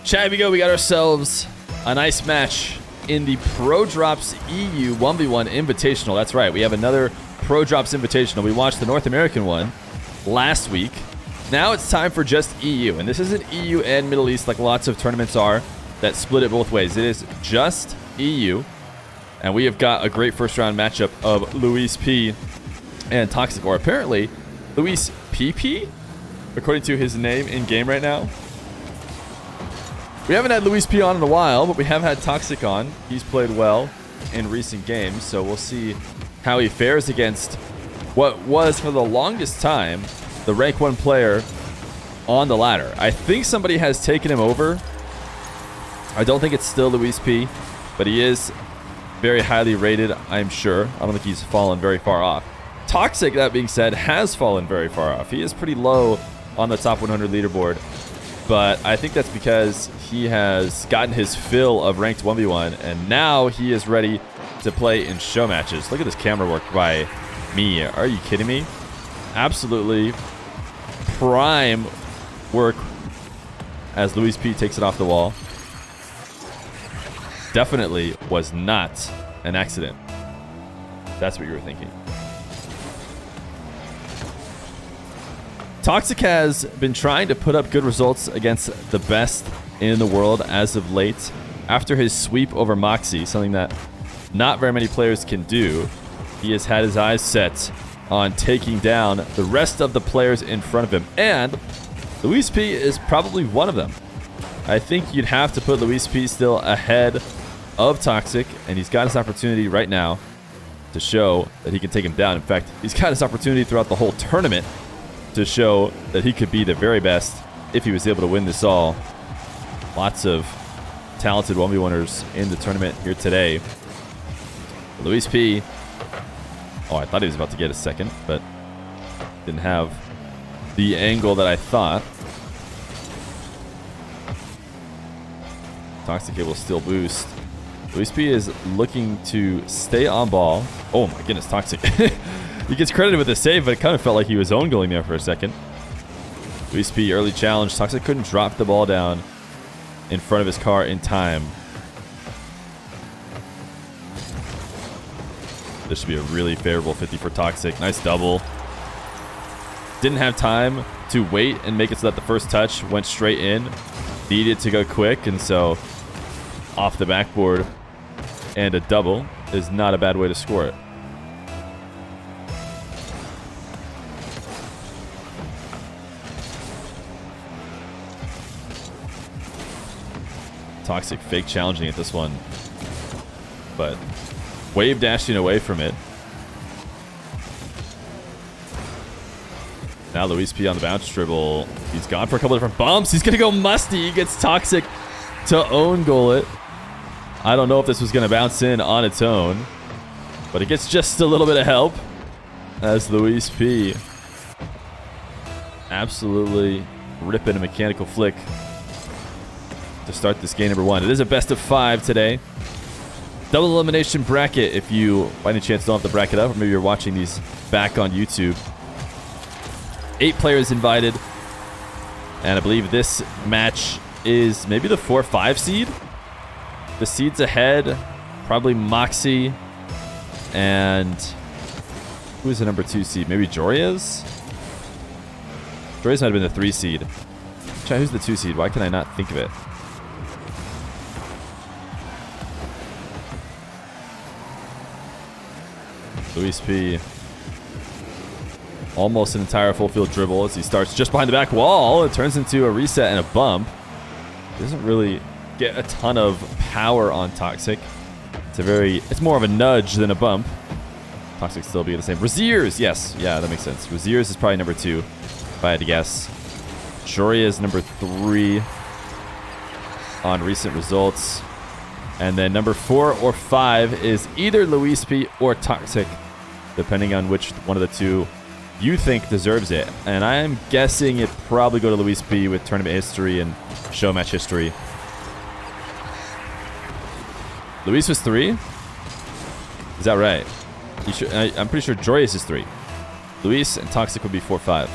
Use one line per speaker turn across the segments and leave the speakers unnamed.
Chat, here we go. We got ourselves a nice match in the ProDrops EU 1v1 Invitational. That's right. We have another ProDrops Invitational. We watched the North American one last week. Now it's time for just EU. And this isn't EU and Middle East like lots of tournaments are that split it both ways. It is just EU. And we have got a great first round matchup of LuiisP and Toxiic, or apparently LuiisPP, according to his name in game right now. We haven't had LuiisP on in a while, but we have had Toxiic on. He's played well in recent games, so we'll see how he fares against what was, for the longest time, the rank 1 player on the ladder. I think somebody has taken him over. I don't think it's still LuiisP, but he is very highly rated, I'm sure. I don't think he's fallen very far off. Toxiic, that being said, has fallen very far off. He is pretty low on the top 100 leaderboard, but I think that's because he has gotten his fill of ranked 1v1, and now he is ready to play in show matches. Look at this camera work by me. Are you kidding me? Absolutely prime work as LuiisP takes it off the wall. Definitely was not an accident. That's what you were thinking. Toxiic has been trying to put up good results against the best in the world as of late. After his sweep over Moxie, something that not very many players can do, he has had his eyes set on taking down the rest of the players in front of him. And LuiisP is probably one of them. I think you'd have to put LuiisP still ahead of Toxiic, and he's got his opportunity right now to show that he can take him down. In fact, he's got his opportunity throughout the whole tournament to show that he could be the very best if he was able to win this all. Lots of talented 1v1ers in the tournament here today. LuiisP, oh, I thought he was about to get a second, but didn't have the angle that I thought. Toxiic will still boost. LuiisP is looking to stay on ball. Oh my goodness, Toxiic. He gets credited with the save, but it kind of felt like he was own goaling there for a second. LuiisP early challenge. Toxiic couldn't drop the ball down in front of his car in time. This should be a really favorable 50 for Toxiic. Nice double. Didn't have time to wait and make it so that the first touch went straight in. Needed to go quick, and so off the backboard and a double is not a bad way to score it. Toxiic fake challenging at this one, but wave dashing away from it. Now LuiisP on the bounce dribble. He's gone for a couple different bumps. He's going to go musty. He gets Toxiic to own goal it. I don't know if this was going to bounce in on its own, but it gets just a little bit of help as LuiisP absolutely ripping a mechanical flick to start this game number 1. It is a best of 5 today. Double elimination bracket if you, by any chance, don't have the bracket up, or maybe you're watching these back on YouTube. 8 players invited, and I believe this match is maybe the 4-5 seed. The seeds ahead, probably Moxie, and who's the number 2 seed? Maybe Joria's? Joria's might have been the 3 seed. Chat, who's the 2 seed? Why can I not think of it? LuiisP, almost an entire full field dribble as he starts just behind the back wall. It turns into a reset and a bump. He doesn't really get a ton of power on Toxiic. It's more of a nudge than a bump. Toxiic still be the same. Raziers, yes, yeah, that makes sense. Raziers is probably number 2, if I had to guess. Joria is number 3 on recent results. And then number 4 or 5 is either LuiisP or Toxiic, depending on which one of the two you think deserves it. And I'm guessing it probably go to LuiisP with tournament history and show match history. Luis was 3? Is that right? I'm pretty sure Joyous is 3. Luis and Toxiic would be 4-5.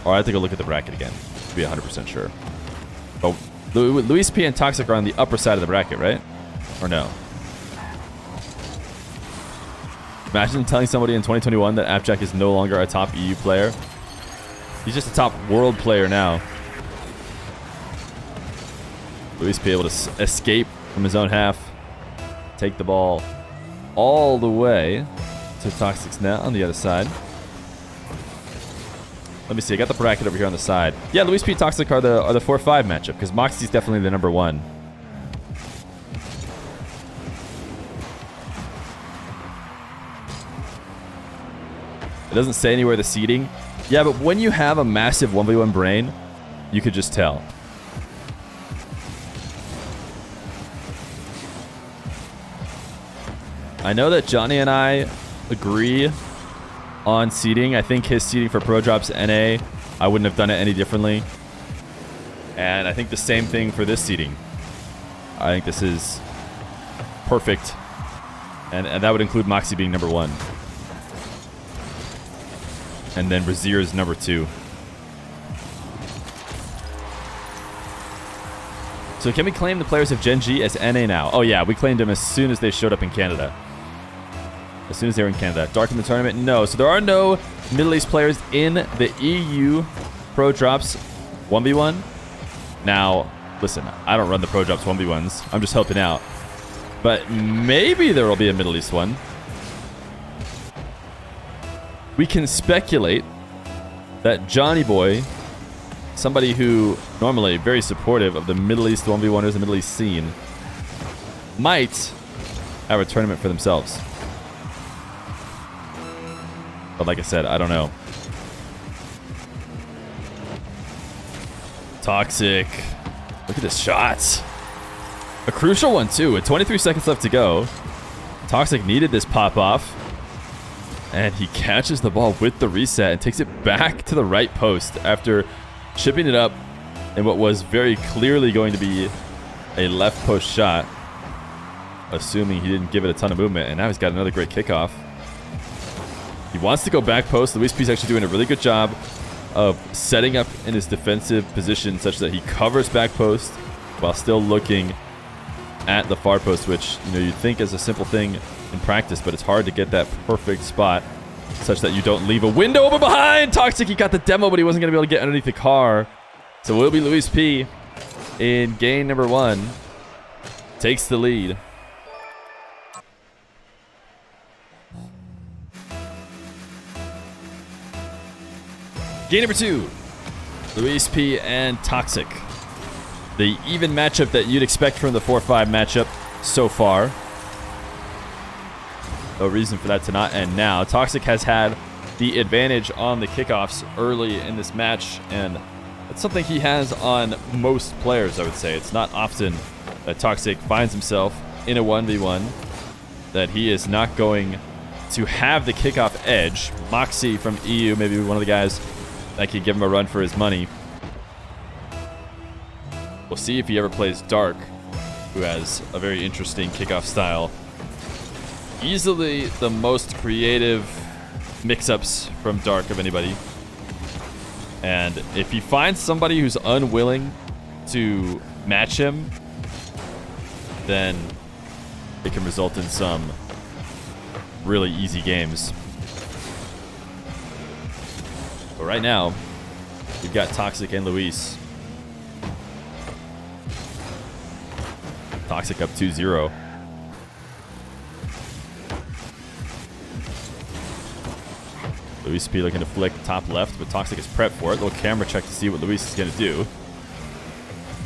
Or I have to go look at the bracket again to be 100% sure. But LuiisP and Toxiic are on the upper side of the bracket, right? Or no? Imagine telling somebody in 2021 that Appjack is no longer a top EU player. He's just a top world player now. LuiisP able to escape from his own half. Take the ball all the way to Toxiic's net on the other side. Let me see. I got the bracket over here on the side. Yeah, LuiisP and Toxiic are the 4-5 matchup because Moxie's definitely the number 1. It doesn't say anywhere the seeding. Yeah, but when you have a massive 1v1 brain, you could just tell. I know that Johnny and I agree on seeding. I think his seeding for ProDrops NA, I wouldn't have done it any differently. And I think the same thing for this seeding. I think this is perfect. And that would include Moxie being number 1. And then Brazier is number 2. So can we claim the players of Gen G as NA now? Oh yeah, we claimed them as soon as they showed up in Canada. As soon as they were in Canada. Dark in the tournament? No. So there are no Middle East players in the EU ProDrops 1v1. Now, listen, I don't run the ProDrops 1v1s. I'm just helping out. But maybe there will be a Middle East one. We can speculate that Johnny Boy, somebody who normally very supportive of the Middle East 1v1ers, the Middle East scene, might have a tournament for themselves. But like I said, I don't know. Toxic. Look at this shot. A crucial one too. With 23 seconds left to go. Toxic needed this pop off. And he catches the ball with the reset and takes it back to the right post after chipping it up in what was very clearly going to be a left post shot, assuming he didn't give it a ton of movement. And now he's got another great kickoff. He wants to go back post. LuiisP's actually doing a really good job of setting up in his defensive position such that he covers back post while still looking at the far post, which, you know, you'd think is a simple thing in practice, but it's hard to get that perfect spot such that you don't leave a window open behind. Toxic, he got the demo, but he wasn't going to be able to get underneath the car. So it will be LuiisP in game number 1. Takes the lead. Game number 2. LuiisP and Toxic. The even matchup that you'd expect from the 4-5 matchup so far. No reason for that to not end now. Toxic has had the advantage on the kickoffs early in this match, and that's something he has on most players, I would say. It's not often that Toxic finds himself in a 1v1 that he is not going to have the kickoff edge. Moxie from EU, maybe one of the guys that could give him a run for his money. We'll see if he ever plays Dark, who has a very interesting kickoff style. Easily the most creative mix-ups from Dark of anybody. And if he finds somebody who's unwilling to match him, then it can result in some really easy games. But right now, we've got Toxic and Luis. Toxic up 2-0. LuiisP looking to flick top left, but Toxic is prepped for it. Little camera check to see what Luis is going to do.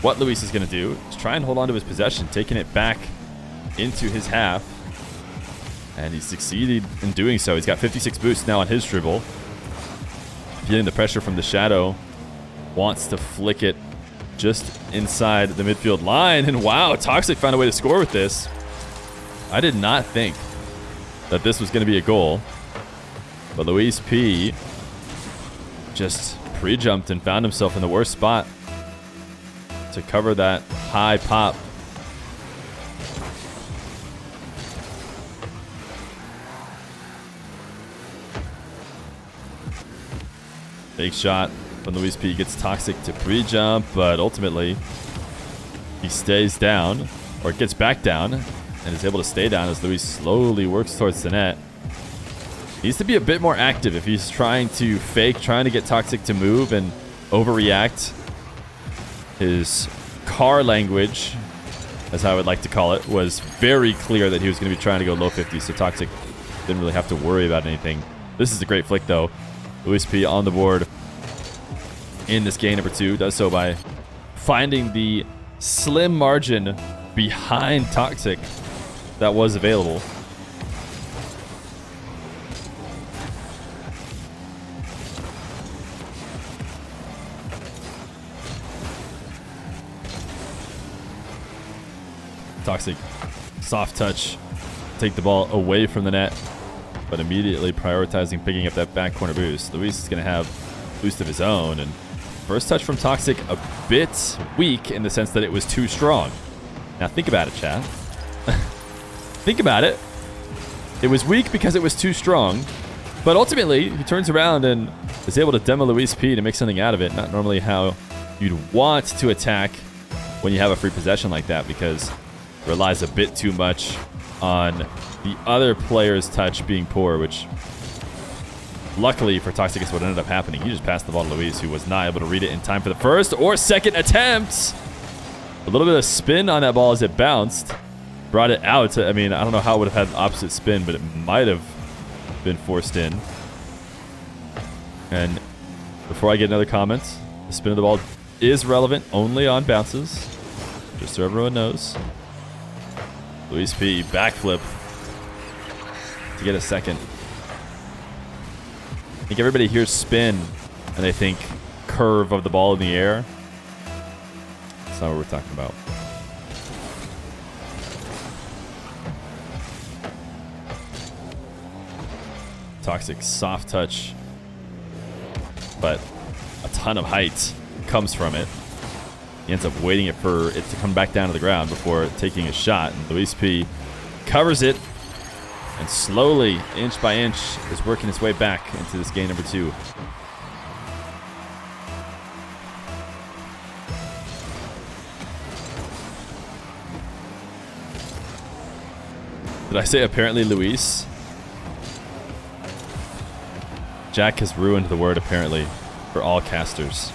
What Luis is going to do is try and hold on to his possession, taking it back into his half. And he succeeded in doing so. He's got 56 boosts now on his dribble. Feeling the pressure from the shadow. Wants to flick it just inside the midfield line. And wow, Toxic found a way to score with this. I did not think that this was going to be a goal. But LuiisP just pre-jumped and found himself in the worst spot to cover that high pop. Big shot When LuiisP gets Toxic to pre-jump, but ultimately he stays down, or gets back down, and is able to stay down as Luis slowly works towards the net. Needs to be a bit more active if he's trying to fake, trying to get Toxic to move and overreact. His car language, as I would like to call it, was very clear that he was going to be trying to go low 50, so Toxic didn't really have to worry about anything. This is a great flick, though. LuiisP on the board in this game number 2. Does so by finding the slim margin behind Toxic that was available. Toxic, soft touch, take the ball away from the net, but immediately prioritizing picking up that back corner boost. Luis is going to have boost of his own, and first touch from Toxic a bit weak in the sense that it was too strong. Now think about it, chat. Think about it. It was weak because it was too strong, but ultimately he turns around and is able to demo LuiisP to make something out of it. Not normally how you'd want to attack when you have a free possession like that, because it relies a bit too much on the other player's touch being poor, which luckily for Toxic is what ended up happening. He just passed the ball to Luis, who was not able to read it in time for the first or second attempts. A little bit of spin on that ball as it bounced. Brought it out. I mean, I don't know how it would have had opposite spin, but it might have been forced in. And before I get another comment, the spin of the ball is relevant only on bounces, just so everyone knows. LuiisP backflip to get a second. I think everybody hears spin and they think curve of the ball in the air. That's not what we're talking about. Toxic soft touch, but a ton of height comes from it. He ends up waiting for it to come back down to the ground before taking a shot, and LuiisP covers it and slowly, inch by inch, is working his way back into this game number 2. Did I say apparently Luis? Jack has ruined the word apparently for all casters.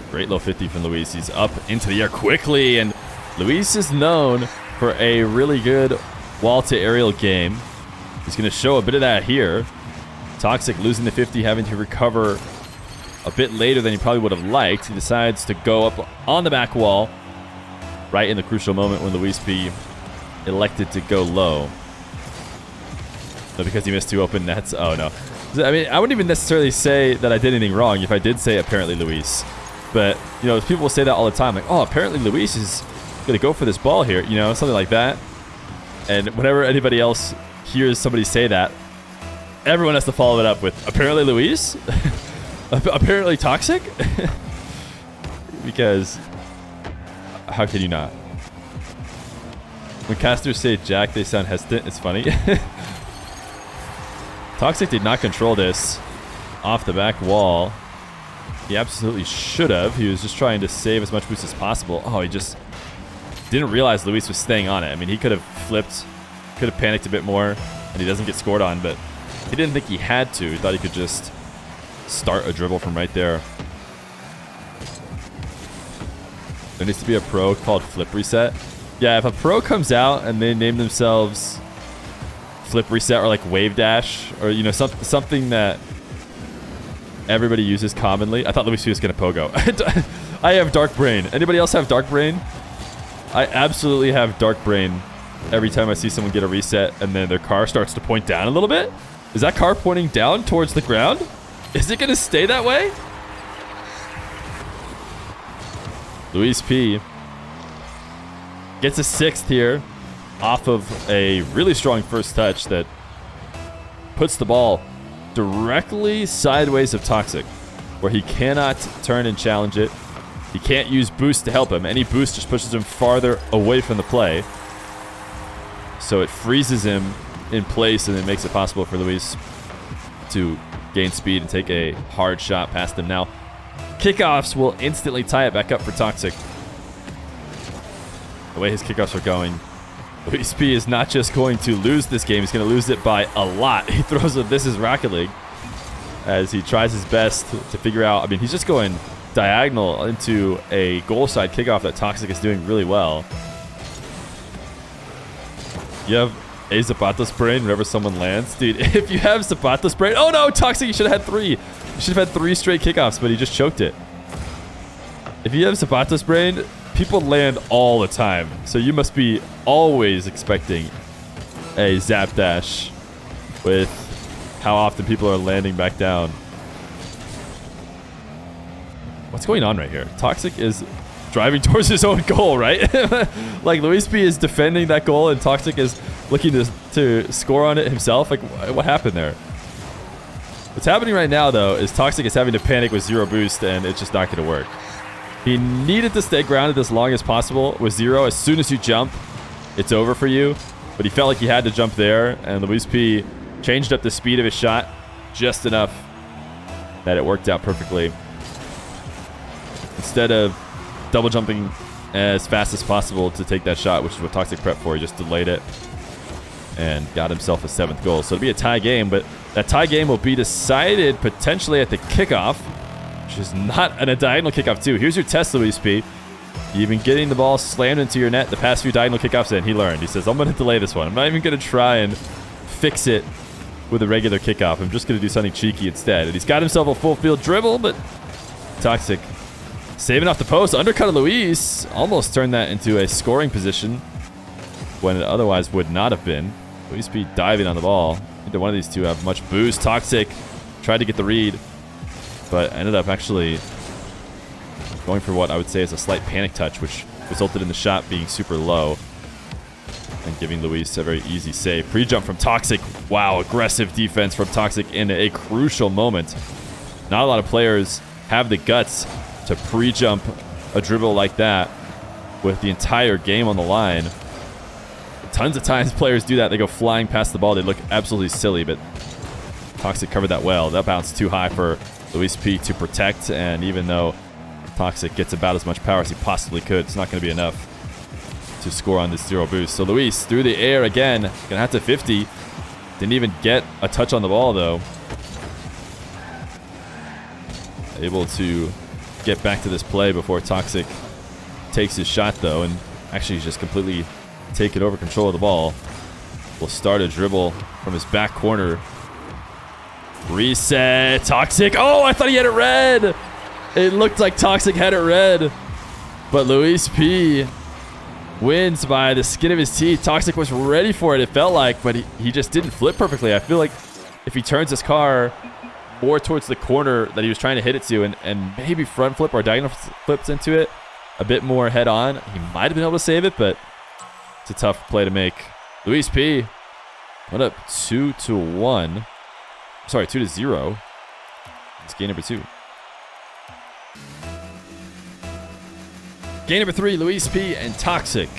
Great low 50 from Luis. He's up into the air quickly, and Luis is known for a really good wall to aerial game. He's going to show a bit of that here. Toxic losing the 50, having to recover a bit later than he probably would have liked. He decides to go up on the back wall right in the crucial moment when LuiisP elected to go low. No, because he missed 2 open nets. Oh, no. I mean, I wouldn't even necessarily say that I did anything wrong if I did say apparently Luis. But, you know, people will say that all the time. Like, oh, apparently Luis is going to go for this ball here. You know, something like that. And whenever anybody else hears somebody say that, everyone has to follow it up with, apparently Luis? Apparently Toxic? Because how can you not? When casters say Jack, they sound hesitant. It's funny. Toxic did not control this off the back wall. He absolutely should have. He was just trying to save as much boost as possible. Oh, he just didn't realize Luis was staying on it. I mean, he could have flipped, could have panicked a bit more, and he doesn't get scored on, but he didn't think he had to. He thought he could just start a dribble from right there. There needs to be a pro called Flip Reset. Yeah, if a pro comes out and they name themselves Flip Reset or like Wave Dash, or, you know, something that everybody uses commonly. I thought LuiisP was going to pogo. I have Dark Brain. Anybody else have Dark Brain? I absolutely have Dark Brain every time I see someone get a reset and then their car starts to point down a little bit. Is that car pointing down towards the ground? Is it going to stay that way? LuiisP gets a 6th here off of a really strong first touch that puts the ball directly sideways of Toxic, where he cannot turn and challenge it. He can't use boost to help him. Any boost just pushes him farther away from the play. So it freezes him in place, and it makes it possible for Luis to gain speed and take a hard shot past him. Now, kickoffs will instantly tie it back up for Toxic. The way his kickoffs are going, LuiisP is not just going to lose this game, he's going to lose it by a lot. He throws a "This is Rocket League" as he tries his best to figure out. I mean, he's just going diagonal into a goal side kickoff that Toxic is doing really well. You have a Zapata sprain whenever someone lands. Dude, if you have Zapata sprain... Oh no, Toxic, you should have had 3. You should have had 3 straight kickoffs, but he just choked it. If you have Zapata sprain, people land all the time. So you must be always expecting a zap dash with how often people are landing back down. What's going on right here? Toxic is driving towards his own goal, right? Like, LuiisP is defending that goal and Toxic is looking to score on it himself. Like, what happened there? What's happening right now, though, is Toxic is having to panic with 0 boost, and it's just not going to work. He needed to stay grounded as long as possible with 0. As soon as you jump, it's over for you. But he felt like he had to jump there, and LuiisP changed up the speed of his shot just enough that it worked out perfectly. Instead of double jumping as fast as possible to take that shot, which is what Toxic prepped for, he just delayed it and got himself a 7th goal. So it'll be a tie game, but that tie game will be decided potentially at the kickoff, which is not a diagonal kickoff too. Here's your test, LuiisP. You've been getting the ball slammed into your net the past few diagonal kickoffs, and he learned. He says, I'm going to delay this one. I'm not even going to try and fix it with a regular kickoff. I'm just going to do something cheeky instead. And he's got himself a full field dribble, but Toxic saving off the post. Undercut of Luis. Almost turned that into a scoring position when it otherwise would not have been. LuiisP diving on the ball. Neither one of these two have much boost. Toxic tried to get the read, but ended up actually going for what I would say is a slight panic touch, which resulted in the shot being super low and giving Luis a very easy save. Pre-jump from Toxic. Wow, aggressive defense from Toxic in a crucial moment. Not a lot of players have the guts to pre-jump a dribble like that with the entire game on the line. Tons of times players do that. They go flying past the ball. They look absolutely silly, but Toxic covered that well. That bounced too high for LuiisP to protect, and even though Toxic gets about as much power as he possibly could, it's not going to be enough to score on this 0 boost. So Luis through the air again. Going to have to 50. Didn't even get a touch on the ball, though. Able to get back to this play before Toxic takes his shot, though, and actually just completely taken over control of the ball. Will start a dribble from his back corner. Reset. Toxic. Oh, I thought he had it red. It looked like Toxic had it red, but LuiisP wins by the skin of his teeth. Toxic was ready for it, it felt like, but he just didn't flip perfectly. I feel like if he turns his car more towards the corner that he was trying to hit it to, and maybe front flip or diagonal flips into it a bit more head on, he might have been able to save it, but it's a tough play to make. LuiisP went up 2-1. Sorry, 2-0. It's game number 2. Game number 3, LuiisP and Toxic.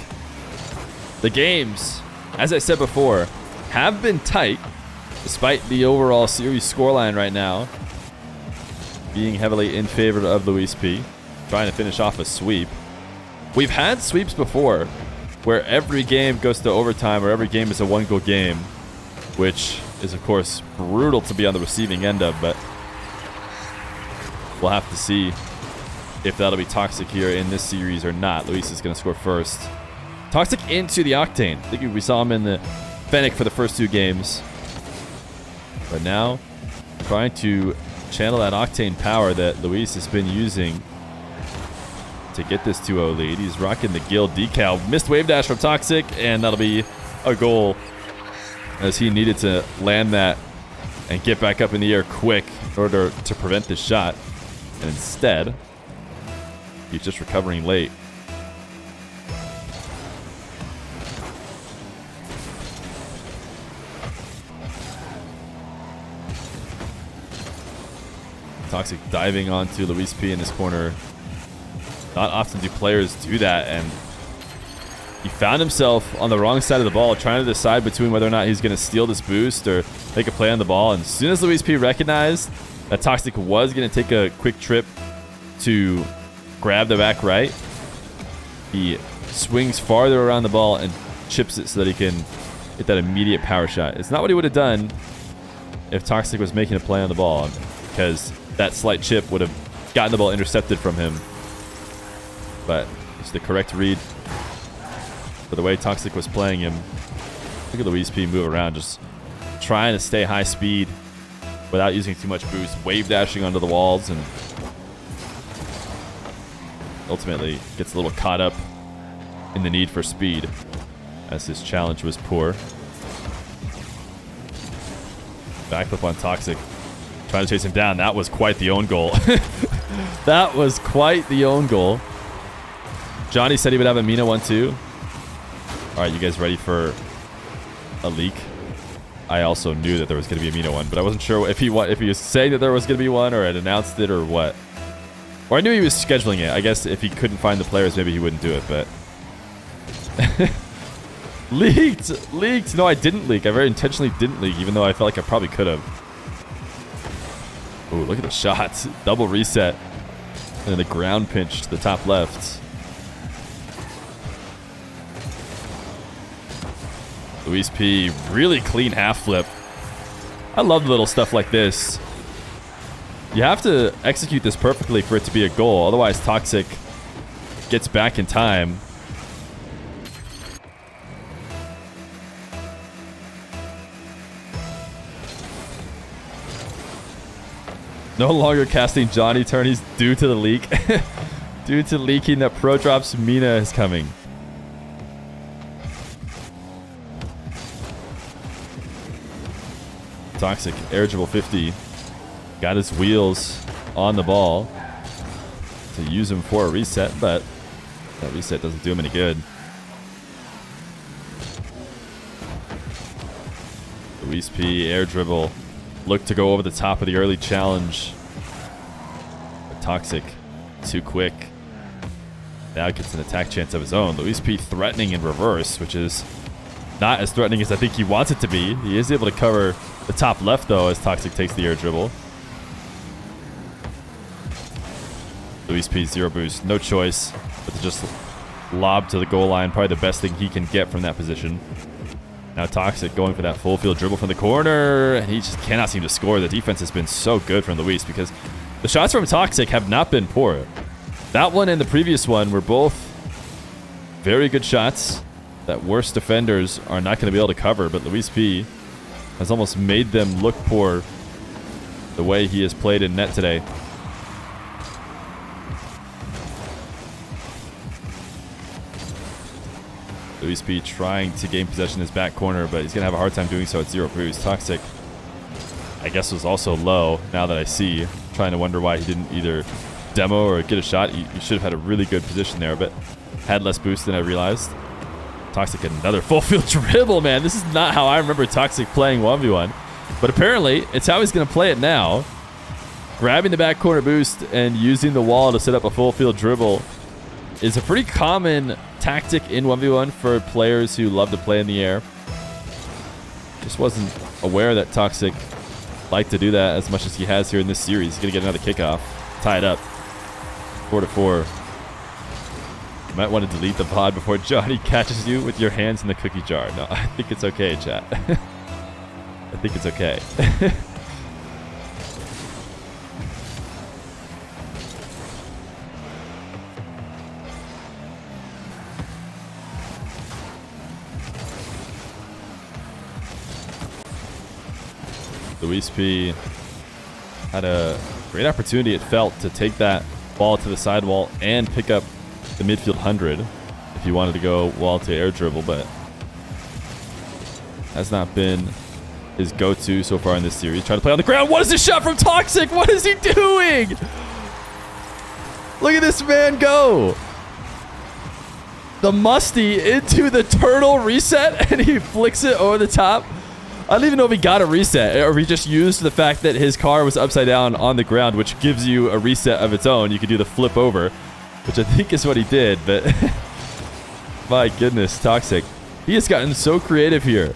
The games, as I said before, have been tight, despite the overall series scoreline right now being heavily in favor of LuiisP, trying to finish off a sweep. We've had sweeps before where every game goes to overtime or every game is a 1-goal game, which is, of course, brutal to be on the receiving end of, but we'll have to see if that'll be Toxic here in this series or not. Luis is going to score first. Toxic into the Octane. I think we saw him in the Fennec for the first 2 games. But now, trying to channel that Octane power that Luis has been using to get this 2-0 lead. He's rocking the Guild decal. Missed wave dash from Toxic, and that'll be a goal as he needed to land that and get back up in the air quick in order to prevent this shot. And instead, he's just recovering late. Toxic diving onto LuiisP in this corner. Not often do players do that, and He found himself on the wrong side of the ball, trying to decide between whether or not he's going to steal this boost or make a play on the ball. And as soon as LuiisP recognized that Toxiic was going to take a quick trip to grab the back right, he swings farther around the ball and chips it so that he can get that immediate power shot. It's not what he would have done if Toxiic was making a play on the ball, because that slight chip would have gotten the ball intercepted from him. But it's the correct read for the way Toxiic was playing him. Look at LuiisP move around, just trying to stay high speed without using too much boost, wave dashing onto the walls, and ultimately gets a little caught up in the need for speed as his challenge was poor. Backflip on Toxiic, trying to chase him down. That was quite the own goal. That was quite the own goal. Johnny said he would have a Mina one too. All right, you guys ready for a leak? I also knew that there was going to be a Mina one, but I wasn't sure if he was saying that there was going to be one or had announced it or what. Or I knew he was scheduling it. I guess if he couldn't find the players, maybe he wouldn't do it, but... Leaked! No, I didn't leak. I very intentionally didn't leak, even though I felt like I probably could have. Oh, look at the shots. Double reset. And then the ground pinch to the top left. LuiisP, really clean half flip. I love little stuff like this. You have to execute this perfectly for it to be a goal. Otherwise, Toxiic gets back in time. No longer casting Johnny tourneys due to the leak. Due to leaking that ProDrops Mina is coming. Toxiic, air dribble 50. Got his wheels on the ball to use him for a reset, but that reset doesn't do him any good. LuiisP, air dribble. Looked to go over the top of the early challenge. But Toxiic, too quick. Now gets an attack chance of his own. LuiisP threatening in reverse, which is not as threatening as I think he wants it to be. He is able to cover the top left, though, as Toxiic takes the air dribble. LuiisP, zero boost. No choice but to just lob to the goal line. Probably the best thing he can get from that position. Now Toxiic going for that full field dribble from the corner. And he just cannot seem to score. The defense has been so good from Luis because the shots from Toxiic have not been poor. That one and the previous one were both very good shots that worse defenders are not going to be able to cover. But LuiisP has almost made them look poor the way he has played in net today. LuiisP trying to gain possession in his back corner, but he's going to have a hard time doing so at zero boost. Toxiic, I guess, was also low now that I see. Trying to wonder why he didn't either demo or get a shot. He should have had a really good position there, but had less boost than I realized. Toxiic, another full field dribble, man. This is not how I remember Toxiic playing 1v1. But apparently, it's how he's going to play it now. Grabbing the back corner boost and using the wall to set up a full field dribble is a pretty common tactic in 1v1 for players who love to play in the air. Just wasn't aware that Toxiic liked to do that as much as he has here in this series. He's going to get another kickoff. Tie it up. 4-4. You might want to delete the pod before Johnny catches you with your hands in the cookie jar. No, I think it's okay, chat. I think it's okay. LuiisP had a great opportunity, it felt, to take that ball to the sidewall and pick up the midfield 100 if he wanted to go wall to air dribble, but has not been his go-to so far in this series. Trying to play on the ground. What is this shot from Toxiic? What is he doing? Look at this man go. The musty into the turtle reset, and he flicks it over the top. I don't even know if he got a reset or if he just used the fact that his car was upside down on the ground, which gives you a reset of its own. You could do the flip over, which I think is what he did. But My goodness, Toxic. He has gotten so creative here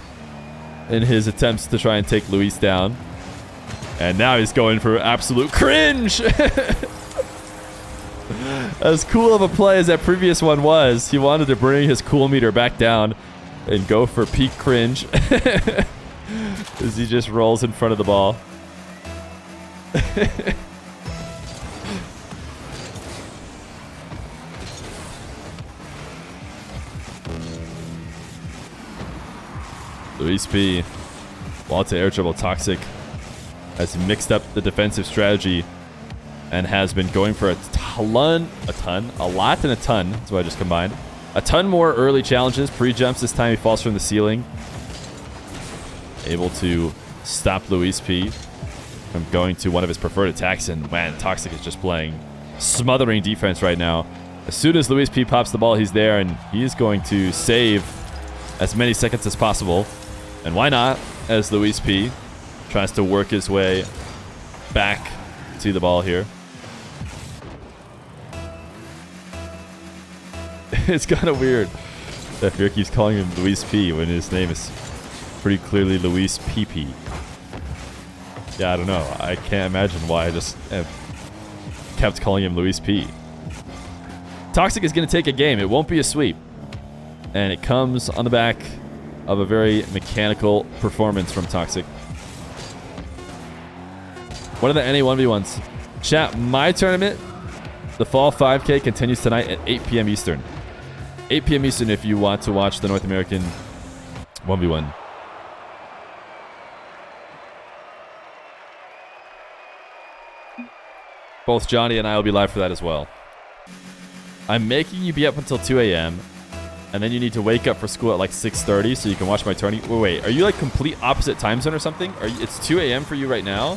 in his attempts to try and take Luis down. And now he's going for absolute cringe. As cool of a play as that previous one was, he wanted to bring his cool meter back down and go for peak cringe. As he just rolls in front of the ball. LuiisP, wall to air dribble. Toxic has mixed up the defensive strategy and has been going for a lot and a ton. That's what I just combined. A ton more early challenges, pre-jumps. This time he falls from the ceiling. Able to stop LuiisP from going to one of his preferred attacks. And man, Toxic is just playing smothering defense right now. As soon as LuiisP pops the ball, he's there, and he's going to save as many seconds as possible. And why not, as LuiisP tries to work his way back to the ball here. It's kind of weird that Feer keeps calling him LuiisP when his name is pretty clearly LuiisP. Yeah, I don't know. I can't imagine why I just have kept calling him LuiisP. Toxic is going to take a game. It won't be a sweep. And it comes on the back of a very mechanical performance from Toxic. What are the NA 1v1s? Chat, my tournament, the Fall 5K, continues tonight at 8 p.m. Eastern. 8 p.m. Eastern if you want to watch the North American 1v1. Both Johnny and I will be live for that as well. I'm making you be up until 2 a.m. and then you need to wake up for school at like 6:30 so you can watch my tourney. Wait, are you like complete opposite time zone or something? It's 2 a.m. for you right now,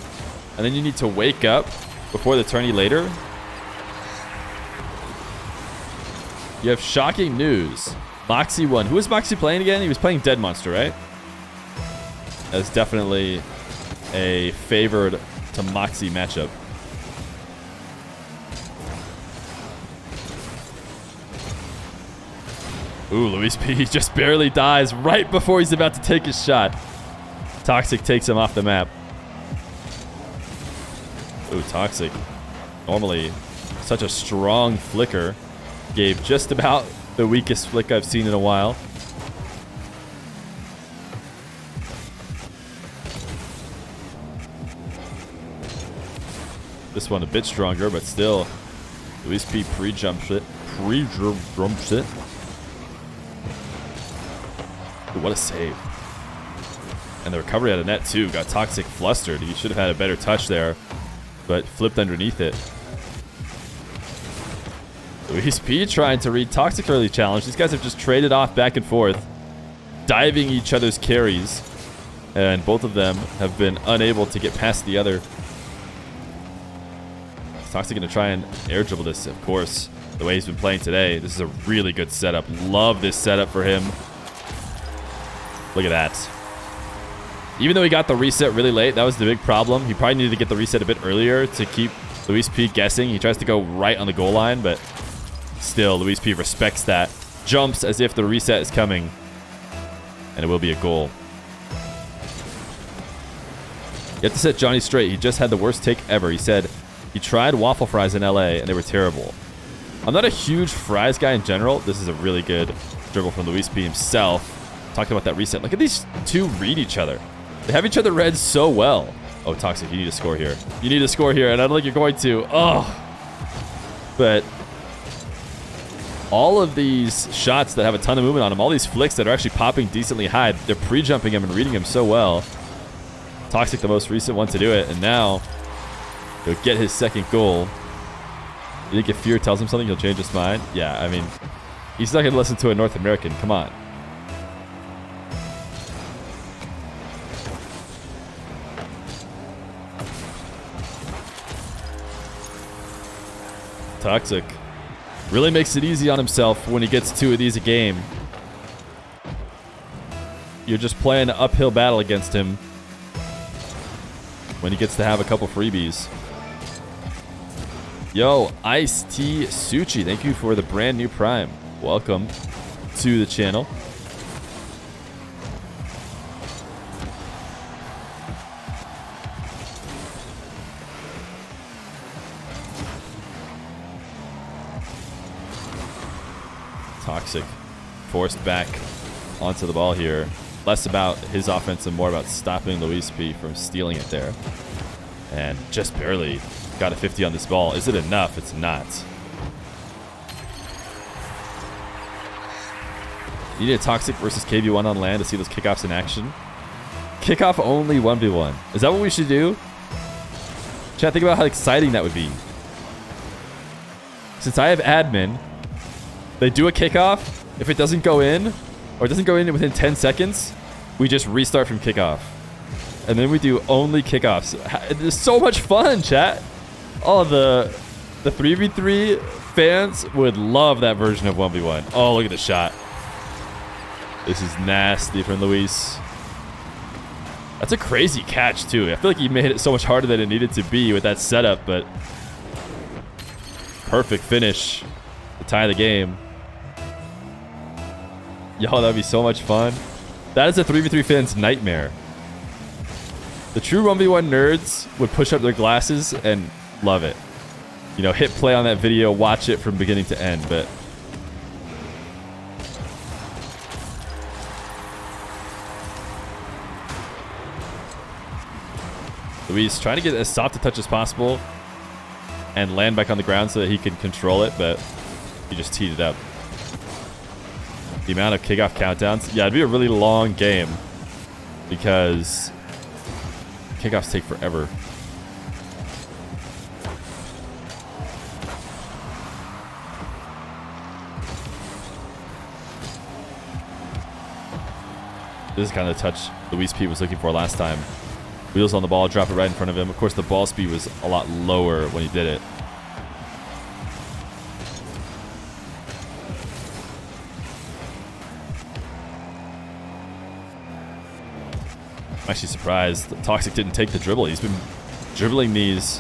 and then you need to wake up before the tourney later? You have shocking news. Moxie won. Who was Moxie playing again? He was playing Dead Monster, right? That's definitely a favored to Moxie matchup. Ooh, LuiisP just barely dies right before he's about to take his shot. Toxic takes him off the map. Ooh, Toxic. Normally such a strong flicker. Gave just about the weakest flick I've seen in a while. This one a bit stronger, but still. LuiisP pre-jumps it. Pre-jumps it. Ooh, what a save. And the recovery out of net, too. Got Toxic flustered. He should have had a better touch there, but flipped underneath it. LuiisP trying to read Toxic early challenge. These guys have just traded off back and forth, diving each other's carries, and both of them have been unable to get past the other. Is Toxic going to try and air dribble this? Of course, the way he's been playing today. This is a really good setup. Love this setup for him. Look at that. Even though he got the reset really late, that was the big problem. He probably needed to get the reset a bit earlier to keep LuiisP guessing. He tries to go right on the goal line, but still, LuiisP respects that. Jumps as if the reset is coming. And it will be a goal. You have to set Johnny straight. He just had the worst take ever. He said he tried waffle fries in LA and they were terrible. I'm not a huge fries guy in general. This is a really good dribble from LuiisP himself. Talking about that reset. Look at these two read each other. They have each other read so well. Oh, Toxic, you need to score here. You need to score here, and I don't think you're going to. Oh. But all of these shots that have a ton of movement on them, all these flicks that are actually popping decently high, they're pre-jumping him and reading him so well. Toxic, the most recent one to do it, and now he'll get his second goal. You think if Feer tells him something, he'll change his mind? Yeah, I mean, he's not going to listen to a North American. Come on. Toxic really makes it easy on himself when he gets two of these a game. You're just playing an uphill battle against him when he gets to have a couple freebies. Yo, Ice T Suchi, thank you for the brand new Prime. Welcome to the channel. Toxic forced back onto the ball here. Less about his offense and more about stopping LuiisP from stealing it there. And just barely got a 50 on this ball. Is it enough? It's not. You need a Toxic versus KV1 on land to see those kickoffs in action. Kickoff only 1v1. Is that what we should do? Chat, think about how exciting that would be. Since I have admin, they do a kickoff. If it doesn't go in, or it doesn't go in within 10 seconds, we just restart from kickoff. And then we do only kickoffs. It's so much fun, chat. Oh, the 3v3 fans would love that version of 1v1. Oh, look at the shot. This is nasty from Luis. That's a crazy catch, too. I feel like he made it so much harder than it needed to be with that setup, but perfect finish to tie the game. Yo, that would be so much fun. That is a 3v3 fan's nightmare. The true 1v1 nerds would push up their glasses and love it. You know, hit play on that video, watch it from beginning to end, but Luis trying to get as soft a touch as possible and land back on the ground so that he can control it, but he just teed it up. The amount of kickoff countdowns. Yeah, it'd be a really long game because kickoffs take forever. This is kind of the touch LuiisP was looking for last time. Wheels on the ball, drop it right in front of him. Of course, the ball speed was a lot lower when he did it. I'm actually surprised that Toxic didn't take the dribble. He's been dribbling these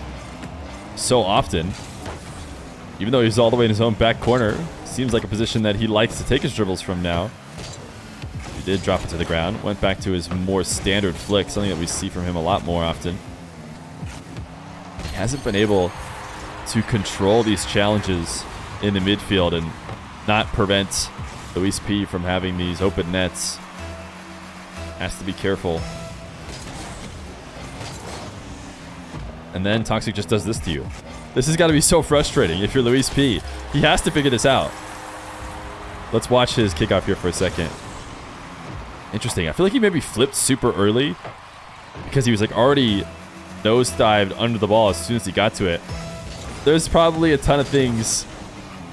so often. Even though he's all the way in his own back corner, seems like a position that he likes to take his dribbles from now. He did drop it to the ground. Went back to his more standard flick, something that we see from him a lot more often. He hasn't been able to control these challenges in the midfield and not prevent LuiisP from having these open nets. Has to be careful. And then Toxic just does this to you. This has got to be so frustrating if you're LuiisP. He has to figure this out. Let's watch his kickoff here for a second. Interesting. I feel like he maybe flipped super early because he was like already nosedived under the ball as soon as he got to it. There's probably a ton of things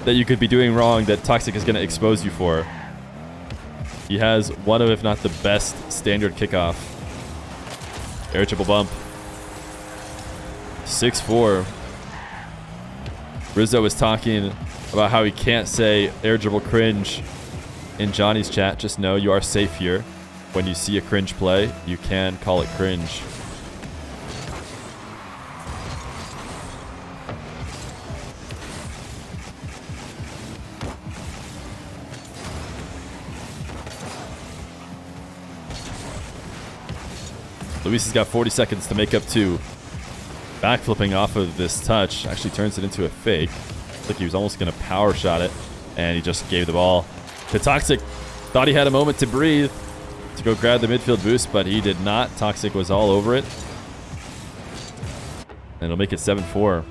that you could be doing wrong that Toxic is going to expose you for. He has one of, if not the best, standard kickoff. Air triple bump. 6-4. Rizzo was talking about how he can't say air dribble cringe in Johnny's chat. Just know you are safe here. When you see a cringe play, you can call it cringe. Luis has got 40 seconds to make up to backflipping off of this touch. Actually turns it into a fake. Looks like he was almost going to power shot it, and he just gave the ball to Toxic. Thought he had a moment to breathe to go grab the midfield boost, but he did not. Toxic was all over it. And it'll make it 7-4.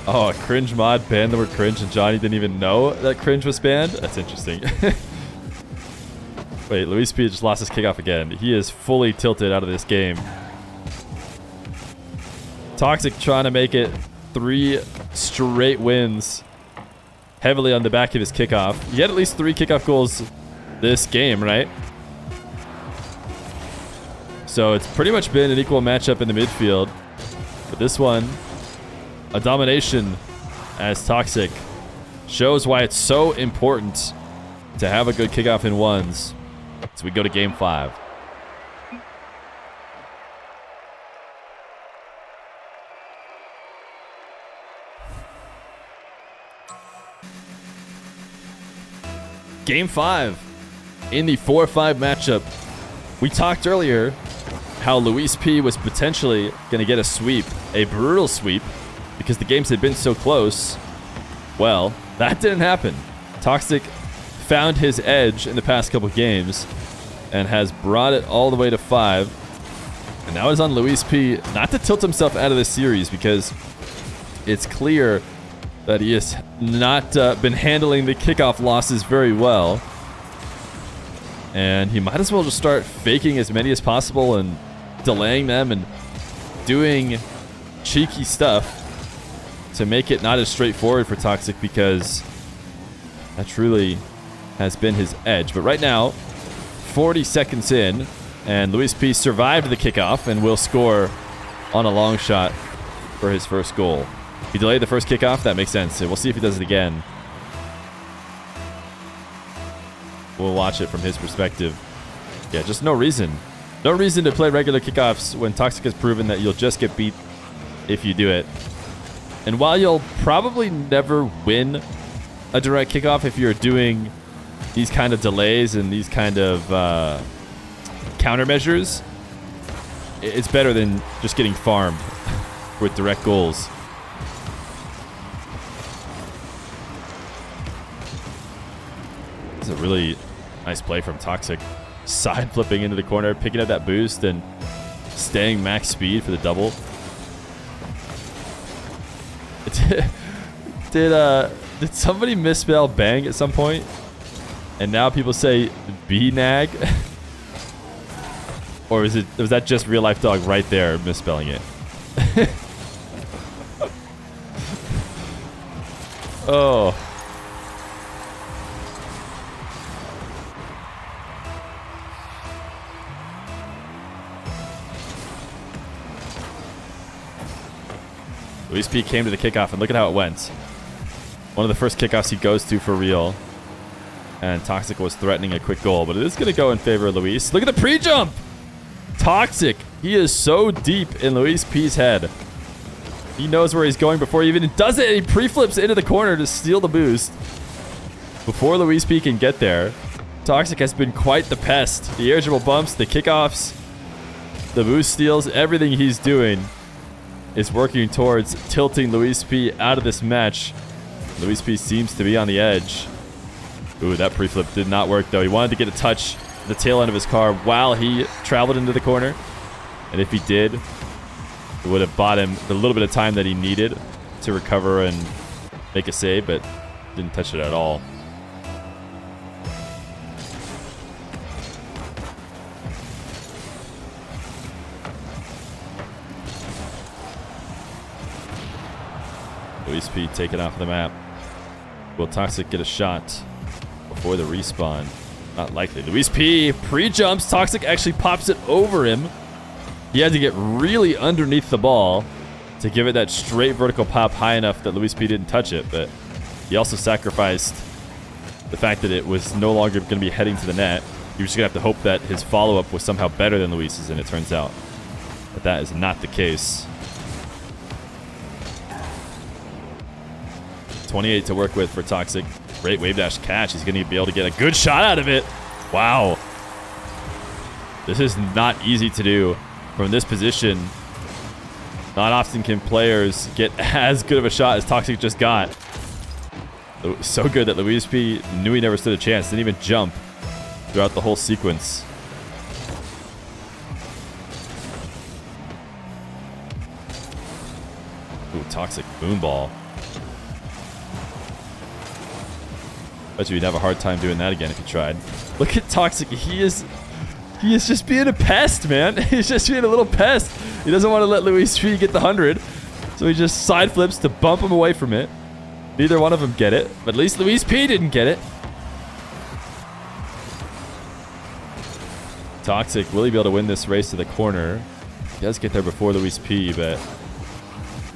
Oh, a cringe mod banned the word cringe, and Johnny didn't even know that cringe was banned? That's interesting. Wait, LuiisP just lost his kickoff again. He is fully tilted out of this game. Toxic trying to make it 3 straight wins. Heavily on the back of his kickoff. He had at least 3 kickoff goals this game, right? So it's pretty much been an equal matchup in the midfield. But this one, a domination as Toxic shows why it's so important to have a good kickoff in ones. So we go to game 5. Game 5 in the 4-5 matchup. We talked earlier how LuiisP was potentially going to get a sweep, a brutal sweep, because the games had been so close. Well, that didn't happen. Toxic found his edge in the past couple games and has brought it all the way to 5. And now it's on LuiisP not to tilt himself out of this series, because it's clear that he has not been handling the kickoff losses very well. And he might as well just start faking as many as possible and delaying them and doing cheeky stuff to make it not as straightforward for Toxic, because that truly has been his edge. But right now, 40 seconds in, and LuiisP survived the kickoff and will score on a long shot for his first goal. He delayed the first kickoff. That makes sense. We'll see if he does it again. We'll watch it from his perspective. Yeah, just no reason. No reason to play regular kickoffs when Toxic has proven that you'll just get beat if you do it. And while you'll probably never win a direct kickoff if you're doing these kind of delays and these kind of countermeasures, it's better than just getting farmed with direct goals. This is a really nice play from Toxic. Side flipping into the corner, picking up that boost and staying max speed for the double. Did somebody misspell bang at some point? And now people say B-nag? Or was that just real life dog right there misspelling it? Oh. LuiisP came to the kickoff, and look at how it went. One of the first kickoffs he goes to for real. And Toxic was threatening a quick goal, but it is going to go in favor of Luis. Look at the pre-jump! Toxic, he is so deep in LuiisP's head. He knows where he's going before he even does it, and he pre-flips into the corner to steal the boost. Before LuiisP can get there, Toxic has been quite the pest. The air dribble bumps, the kickoffs, the boost steals, everything he's doing is working towards tilting LuiisP out of this match. LuiisP seems to be on the edge. Ooh, that pre-flip did not work, though. He wanted to get a touch at the tail end of his car while he traveled into the corner. And if he did, it would have bought him the little bit of time that he needed to recover and make a save, but didn't touch it at all. LuiisP taken off the map. Will Toxic get a shot before the respawn? Not likely. LuiisP pre-jumps. Toxic actually pops it over him. He had to get really underneath the ball to give it that straight vertical pop high enough that LuiisP didn't touch it, but he also sacrificed the fact that it was no longer going to be heading to the net. He was just going to have to hope that his follow-up was somehow better than Luis's, and it turns out that that is not the case. 28 to work with for Toxic. Great wave dash catch. He's going to be able to get a good shot out of it. Wow. This is not easy to do from this position. Not often can players get as good of a shot as Toxic just got. So good that LuiisP knew he never stood a chance. Didn't even jump throughout the whole sequence. Ooh, Toxic boom ball. Bet you he'd have a hard time doing that again if he tried. Look at Toxic. He is just being a pest, man. He's just being a little pest. He doesn't want to let LuiisP get the 100. So he just side flips to bump him away from it. Neither one of them get it. But at least LuiisP didn't get it. Toxic, will he be able to win this race to the corner? He does get there before LuiisP, but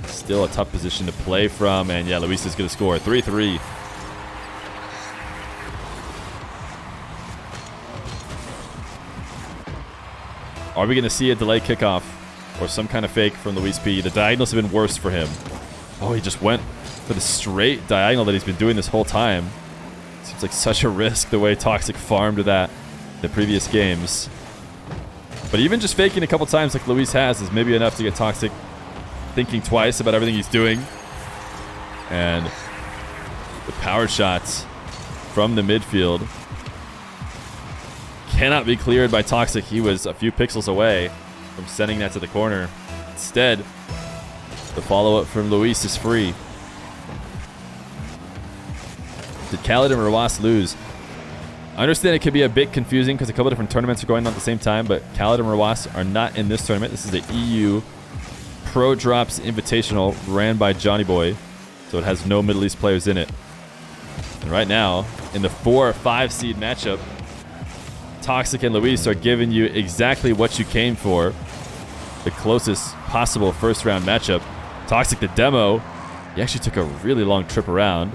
still a tough position to play from. And yeah, Luis is going to score 3-3. Are we going to see a delayed kickoff or some kind of fake from LuiisP? The diagonals have been worse for him. Oh, he just went for the straight diagonal that he's been doing this whole time. Seems like such a risk the way Toxic farmed that the previous games. But even just faking a couple times like Luis has is maybe enough to get Toxic thinking twice about everything he's doing. And the power shots from the midfield cannot be cleared by Toxic. He was a few pixels away from sending that to the corner. Instead, the follow-up from Luis is free. Did Khaled and Rawas lose? I understand it could be a bit confusing because a couple different tournaments are going on at the same time, but Khaled and Rawas are not in this tournament. This is the EU ProDrops Invitational ran by Johnny Boy, so it has no Middle East players in it. And right now, in the 4 or 5 seed matchup, Toxic and Luis are giving you exactly what you came for. The closest possible first round matchup. Toxic, the demo, he actually took a really long trip around.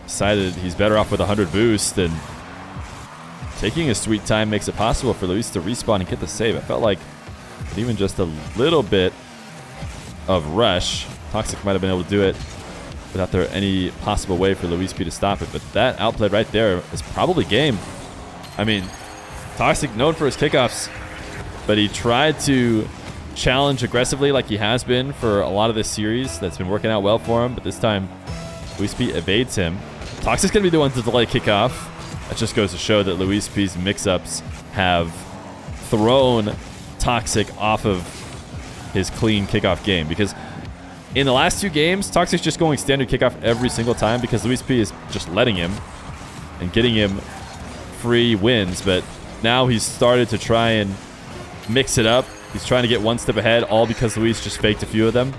Decided he's better off with 100 boost, and taking a sweet time makes it possible for Luis to respawn and get the save. I felt like with even just a little bit of rush, Toxic might have been able to do it without there any possible way for LuiisP to stop it. But that outplay right there is probably game. I mean, Toxic known for his kickoffs, but he tried to challenge aggressively like he has been for a lot of this series. That's been working out well for him, but this time LuiisP evades him. Toxic's going to be the one to delay kickoff. That just goes to show that LuiisP's mix-ups have thrown Toxic off of his clean kickoff game, because in the last 2 games, Toxic's just going standard kickoff every single time because LuiisP is just letting him and getting him free wins. But now he's started to try and mix it up. He's trying to get one step ahead, all because Luis just faked a few of them.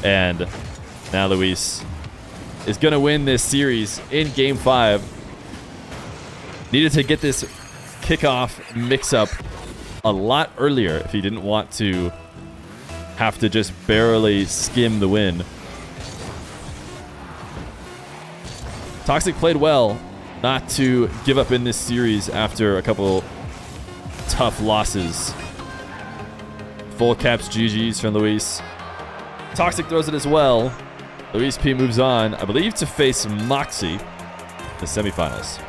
And now Luis is going to win this series in Game 5. Needed to get this kickoff mix-up a lot earlier if he didn't want to have to just barely skim the win. Toxic played well not to give up in this series after a couple tough losses. Full caps GG's from Luis. Toxic throws it as well. LuiisP moves on, I believe, to face Moxie in the semifinals.